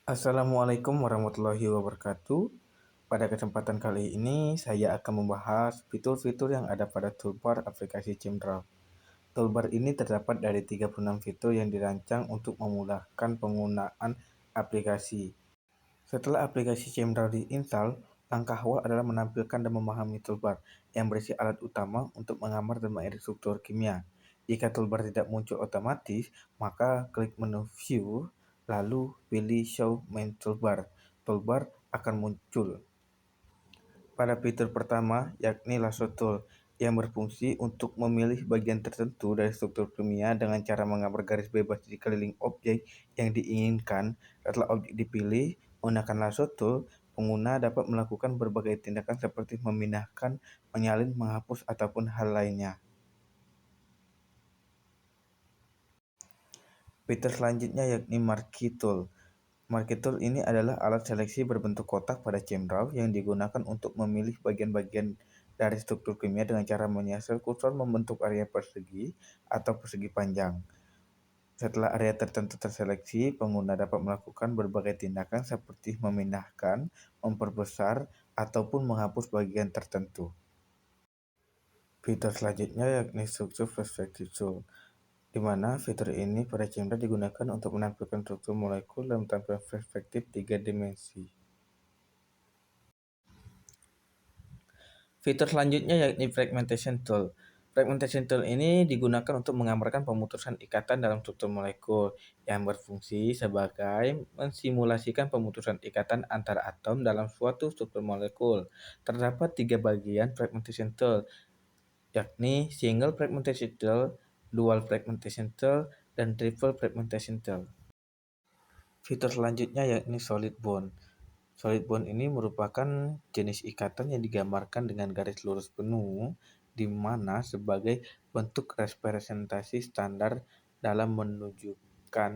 Assalamualaikum warahmatullahi wabarakatuh. Pada kesempatan kali ini, saya akan membahas fitur-fitur yang ada pada toolbar aplikasi ChimDraw. Toolbar ini terdapat dari 36 fitur yang dirancang untuk memudahkan penggunaan aplikasi. Setelah aplikasi ChimDraw diinstal, langkah awal adalah menampilkan dan memahami toolbar yang berisi alat utama untuk menggambar dan mengedit struktur kimia. Jika toolbar tidak muncul otomatis, maka klik menu View, lalu pilih Show Main Toolbar. Toolbar akan muncul. Pada fitur pertama, yakni Lasso Tool, yang berfungsi untuk memilih bagian tertentu dari struktur kimia dengan cara menggambar garis bebas di keliling objek yang diinginkan. Setelah objek dipilih, menggunakan Lasso Tool, pengguna dapat melakukan berbagai tindakan seperti memindahkan, menyalin, menghapus, ataupun hal lainnya. Fitur selanjutnya yakni Marquee Tool. Marquee Tool ini adalah alat seleksi berbentuk kotak pada ChemDraw yang digunakan untuk memilih bagian-bagian dari struktur kimia dengan cara menyisir kursor membentuk area persegi atau persegi panjang. Setelah area tertentu terseleksi, pengguna dapat melakukan berbagai tindakan seperti memindahkan, memperbesar, ataupun menghapus bagian tertentu. Fitur selanjutnya yakni Struktur Perspective Tool, di mana fitur ini pada ChemDraw digunakan untuk menampilkan struktur molekul dalam tampilan perspektif 3 dimensi. Fitur selanjutnya yakni Fragmentation Tool. Fragmentation Tool ini digunakan untuk menggambarkan pemutusan ikatan dalam struktur molekul yang berfungsi sebagai mensimulasikan pemutusan ikatan antara atom dalam suatu struktur molekul. Terdapat 3 bagian Fragmentation Tool, yakni Single Fragmentation Tool, Dual Fragmentation Tool, dan Triple Fragmentation Tool. Fitur selanjutnya yakni Solid Bond. Solid bond ini merupakan jenis ikatan yang digambarkan dengan garis lurus penuh, di mana sebagai bentuk representasi standar dalam menunjukkan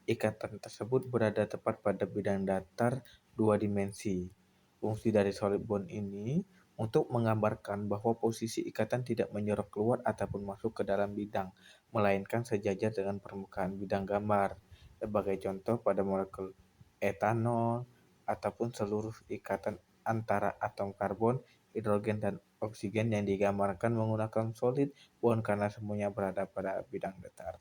ikatan tersebut berada tepat pada bidang datar 2 dimensi. Fungsi dari solid bond ini untuk menggambarkan bahwa posisi ikatan tidak menyorot keluar ataupun masuk ke dalam bidang, melainkan sejajar dengan permukaan bidang gambar. Sebagai contoh pada molekul etanol, ataupun seluruh ikatan antara atom karbon, hidrogen, dan oksigen yang digambarkan menggunakan solid bond karena semuanya berada pada bidang datar.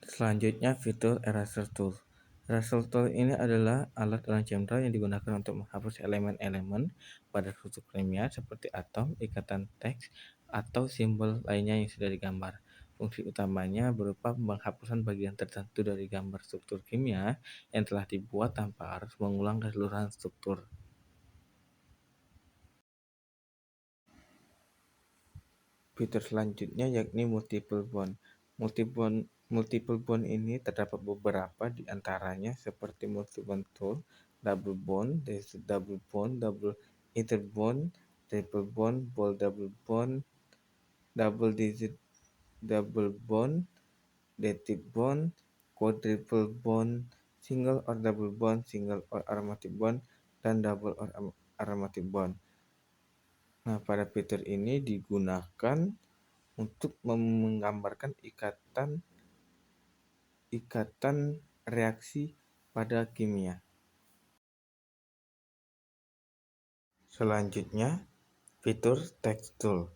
Selanjutnya fitur Eraser Tool. Eraser Tool ini adalah alat dalam ChemDraw yang digunakan untuk menghapus elemen-elemen pada struktur kimia seperti atom, ikatan teks, atau simbol lainnya yang sudah digambar. Fungsi utamanya berupa penghapusan bagian tertentu dari gambar struktur kimia yang telah dibuat tanpa harus mengulang keseluruhan struktur. Fitur selanjutnya yakni Multiple Bond. Multiple bond ini terdapat beberapa di antaranya seperti multi-bond tool, double bond, double bond, double ether bond, triple bond, double bond, double digit double bond, dative bond, quadruple bond, single or double bond, single or aromatic bond, dan double or aromatic bond. Nah, pada fitur ini digunakan untuk menggambarkan ikatan reaksi pada kimia. Selanjutnya, fitur Text Tool.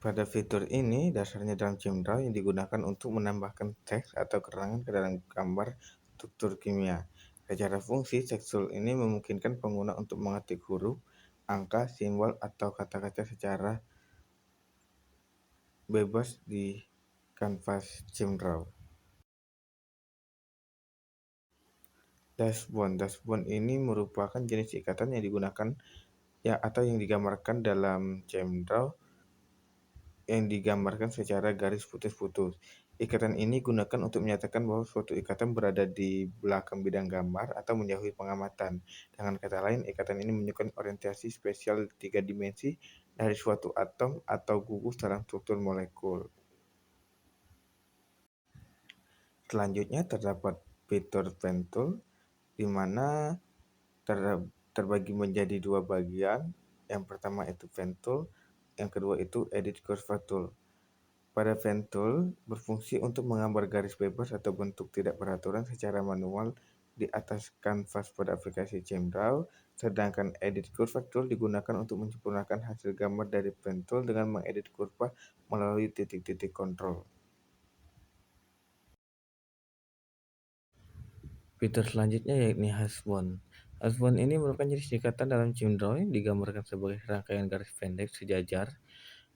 Pada fitur ini, dasarnya dalam ChemDraw yang digunakan untuk menambahkan teks atau keterangan ke dalam gambar struktur kimia. Secara fungsi, Text Tool ini memungkinkan pengguna untuk mengetik huruf, angka, simbol, atau kata-kata secara bebas di kanvas ChemDraw. Dashbond ini merupakan jenis ikatan yang digunakan atau yang digambarkan dalam ChemDraw yang digambarkan secara garis putus-putus. Ikatan ini gunakan untuk menyatakan bahwa suatu ikatan berada di belakang bidang gambar atau menjauhi pengamatan. Dengan kata lain, ikatan ini menunjukkan orientasi spesial 3 dimensi dari suatu atom atau gugus dalam struktur molekul. Selanjutnya terdapat fitur Pen Tool, di mana terbagi menjadi 2 bagian. Yang pertama itu Pen Tool, yang kedua itu Edit Curve Tool. Pada pen tool berfungsi untuk menggambar garis bebas atau bentuk tidak beraturan secara manual di atas kanvas pada aplikasi ChemDraw, sedangkan edit kurva tool digunakan untuk menyempurnakan hasil gambar dari pen tool dengan mengedit kurva melalui titik-titik kontrol. Fitur selanjutnya yakni hashbone. Hashbone ini merupakan jenis ikatan dalam ChemDraw yang digambarkan sebagai rangkaian garis pendek sejajar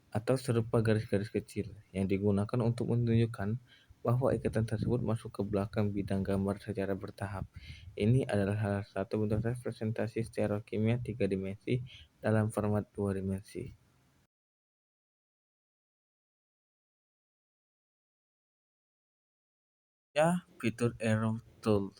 atau serupa garis-garis kecil yang digunakan untuk menunjukkan bahwa ikatan tersebut masuk ke belakang bidang gambar secara bertahap. Ini adalah salah satu bentuk representasi stereokimia 3 dimensi dalam format 2 dimensi. Ya, fitur Arrow Tool.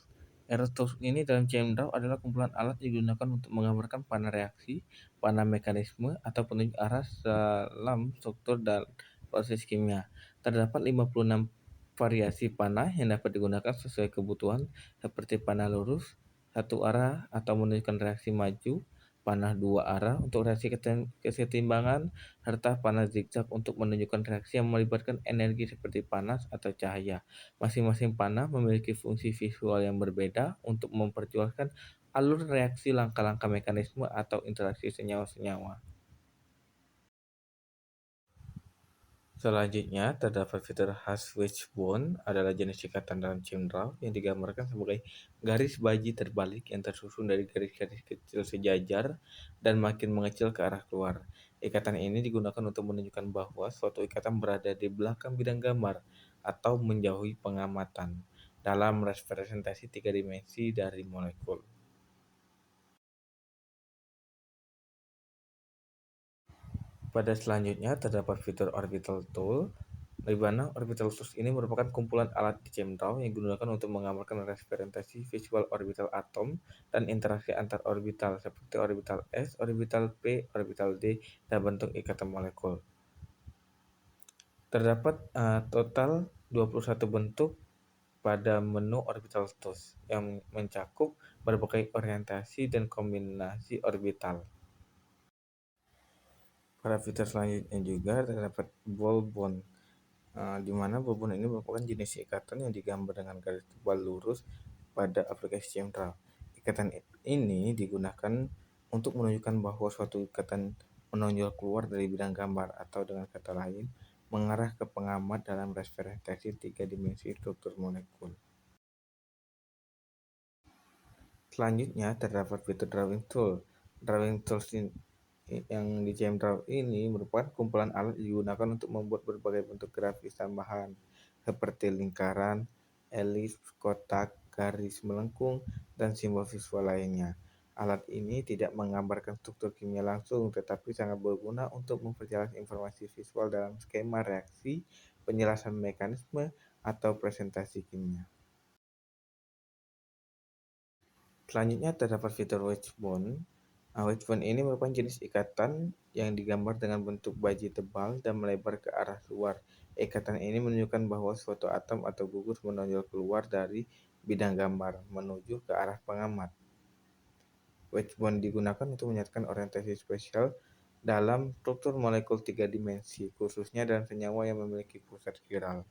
Arrow Tools ini dalam ChemDraw adalah kumpulan alat yang digunakan untuk menggambarkan panah reaksi, panah mekanisme, atau penunjuk arah dalam struktur dan proses kimia. Terdapat 56 variasi panah yang dapat digunakan sesuai kebutuhan, seperti panah lurus, satu arah atau menunjukkan reaksi maju, panah dua arah untuk reaksi kesetimbangan, serta panah zigzag untuk menunjukkan reaksi yang melibatkan energi seperti panas atau cahaya. Masing-masing panah memiliki fungsi visual yang berbeda untuk memperjualkan alur reaksi langkah-langkah mekanisme atau interaksi senyawa-senyawa. Selanjutnya, terdapat fitur khas wishbone adalah jenis ikatan dalam ChemDraw yang digambarkan sebagai garis baji terbalik yang tersusun dari garis-garis kecil sejajar dan makin mengecil ke arah keluar. Ikatan ini digunakan untuk menunjukkan bahwa suatu ikatan berada di belakang bidang gambar atau menjauhi pengamatan dalam representasi 3 dimensi dari molekul. Pada selanjutnya terdapat fitur Orbital Tool, di mana Orbital Tools ini merupakan kumpulan alat di ChemDraw yang digunakan untuk menggambarkan representasi visual orbital atom dan interaksi antar orbital seperti orbital S, orbital P, orbital D, dan bentuk ikatan molekul. Terdapat total 21 bentuk pada menu Orbital Tools yang mencakup berbagai orientasi dan kombinasi orbital. Pada fitur selanjutnya juga terdapat ball bond, di mana ball bond ini merupakan jenis ikatan yang digambar dengan garis tebal lurus pada aplikasi ChemDraw. Ikatan ini digunakan untuk menunjukkan bahwa suatu ikatan menonjol keluar dari bidang gambar atau dengan kata lain mengarah ke pengamat dalam representasi 3 dimensi struktur molekul. Selanjutnya terdapat fitur Drawing Tool. Drawing Tools yang di ChemDraw ini merupakan kumpulan alat yang digunakan untuk membuat berbagai bentuk grafis tambahan seperti lingkaran, elips, kotak, garis melengkung, dan simbol visual lainnya. Alat ini tidak menggambarkan struktur kimia langsung, tetapi sangat berguna untuk memperjelas informasi visual dalam skema reaksi, penjelasan mekanisme, atau presentasi kimia. Selanjutnya terdapat fitur wishbone. Wishbone ini merupakan jenis ikatan yang digambar dengan bentuk baji tebal dan melebar ke arah luar. Ikatan ini menunjukkan bahwa suatu atom atau gugus menonjol keluar dari bidang gambar menuju ke arah pengamat. Wishbone digunakan untuk menyatakan orientasi spesial dalam struktur molekul 3 dimensi, khususnya dalam senyawa yang memiliki pusat chiral.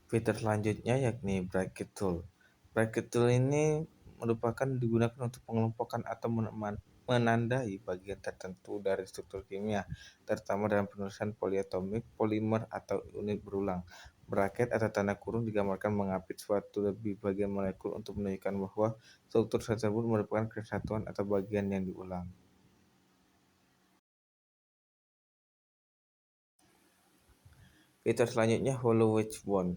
Fitur selanjutnya yakni bracket tool. Bracket tool ini merupakan digunakan untuk pengelompokan atau menandai bagian tertentu dari struktur kimia, terutama dalam penulisan poliatomik, polimer, atau unit berulang. Bracket atau tanda kurung digambarkan mengapit suatu lebih bagian molekul untuk menunjukkan bahwa struktur tersebut merupakan kesatuan atau bagian yang diulang. Fitur selanjutnya hollow wedge bond.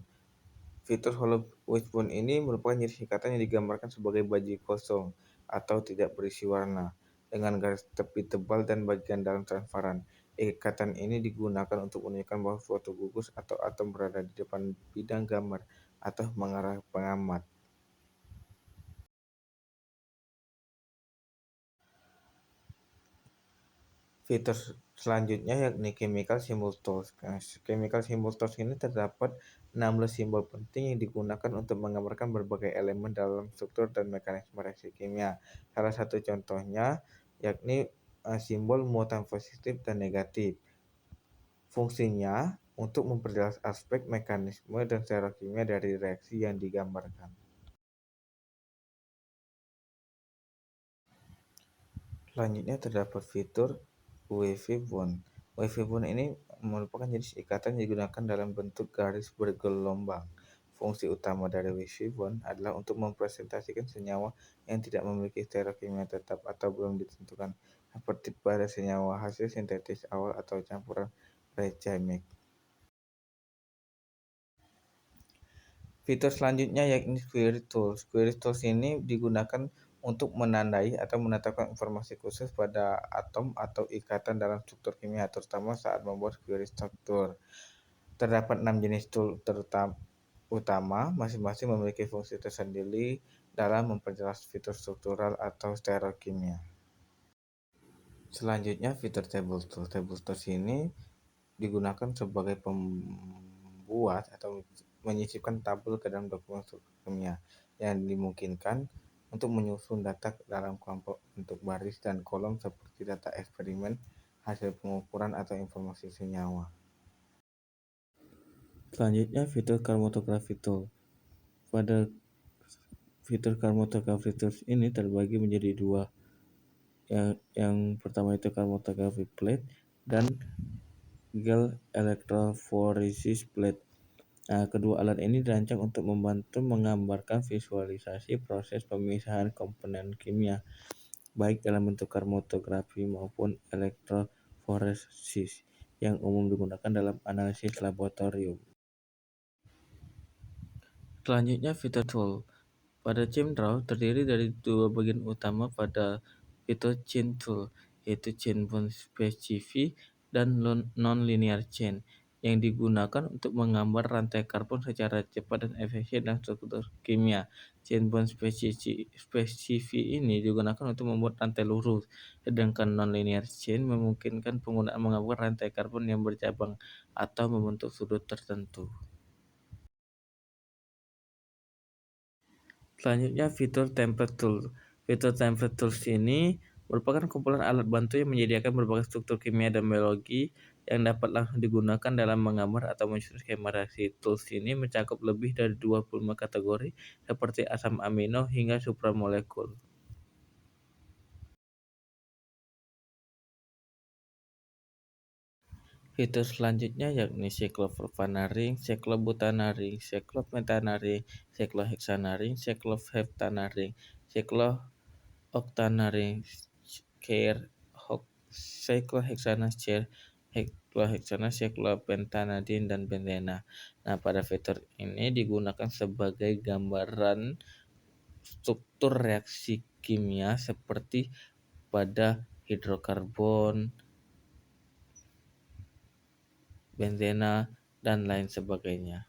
Fitur hollow wishbone ini merupakan jenis ikatan yang digambarkan sebagai baji kosong atau tidak berisi warna, dengan garis tepi tebal dan bagian dalam transparan. Ikatan ini digunakan untuk menunjukkan bahwa suatu gugus atau atom berada di depan bidang gambar atau mengarah pengamat. Fitur selanjutnya yakni Chemical Symbol Tools. Chemical Symbol Tools ini terdapat 16 simbol penting yang digunakan untuk menggambarkan berbagai elemen dalam struktur dan mekanisme reaksi kimia. Salah satu contohnya yakni simbol muatan positif dan negatif. Fungsinya untuk memperjelas aspek, mekanisme, dan secara kimia dari reaksi yang digambarkan. Selanjutnya terdapat fitur wavy bond. Wavy bond ini merupakan jenis ikatan yang digunakan dalam bentuk garis bergelombang. Fungsi utama dari wavy bond adalah untuk mempresentasikan senyawa yang tidak memiliki secara kimia tetap atau belum ditentukan, seperti pada senyawa hasil sintetis awal atau campuran racemic. Fitur selanjutnya yakni Query Tools. Query Tools ini digunakan untuk menandai atau menetapkan informasi khusus pada atom atau ikatan dalam struktur kimia, terutama saat membuat query struktur. Terdapat 6 jenis tool utama, masing-masing memiliki fungsi tersendiri dalam memperjelas fitur struktural atau stereokimia. Selanjutnya, fitur Table Tools. Table Tools ini digunakan sebagai pembuat atau menyisipkan tabel ke dalam dokumen struktur kimia yang dimungkinkan untuk menyusun data dalam kelompok bentuk baris dan kolom seperti data eksperimen, hasil pengukuran, atau informasi senyawa. Selanjutnya, fitur Chromatography Tool. Pada fitur Chromatography Tools ini terbagi menjadi dua. Yang pertama itu Chromatography Plate dan Gel Electrophoresis Plate. Nah, kedua alat ini dirancang untuk membantu menggambarkan visualisasi proses pemisahan komponen kimia, baik dalam bentuk kromatografi maupun elektroforesis, yang umum digunakan dalam analisis laboratorium. Selanjutnya, fitur tool. Pada ChemDraw terdiri dari dua bagian utama pada fitur chain tool, yaitu chain bond specific dan non-linear chain, yang digunakan untuk menggambar rantai karbon secara cepat dan efisien dalam struktur kimia. Chain bond specific ini digunakan untuk membuat rantai lurus, sedangkan non-linear chain memungkinkan penggunaan menggambar rantai karbon yang bercabang atau membentuk sudut tertentu. Selanjutnya, fitur Template Tool. Fitur Template Tools ini merupakan kumpulan alat bantu yang menyediakan berbagai struktur kimia dan biologi yang dapat langsung digunakan dalam menggambar atau menyusun skema reaksi. Tools ini mencakup lebih dari 25 kategori seperti asam amino hingga supramolekul. Fitur selanjutnya yakni cyclopropanaring, cyclobutanaring, cyclometanaring, cyclohexanaring, cycloheptanaring, cyclooctanaring, cyclohexana, cyclopentanediene, dan benzena. Nah, pada fitur ini digunakan sebagai gambaran struktur reaksi kimia seperti pada hidrokarbon, benzena, dan lain sebagainya.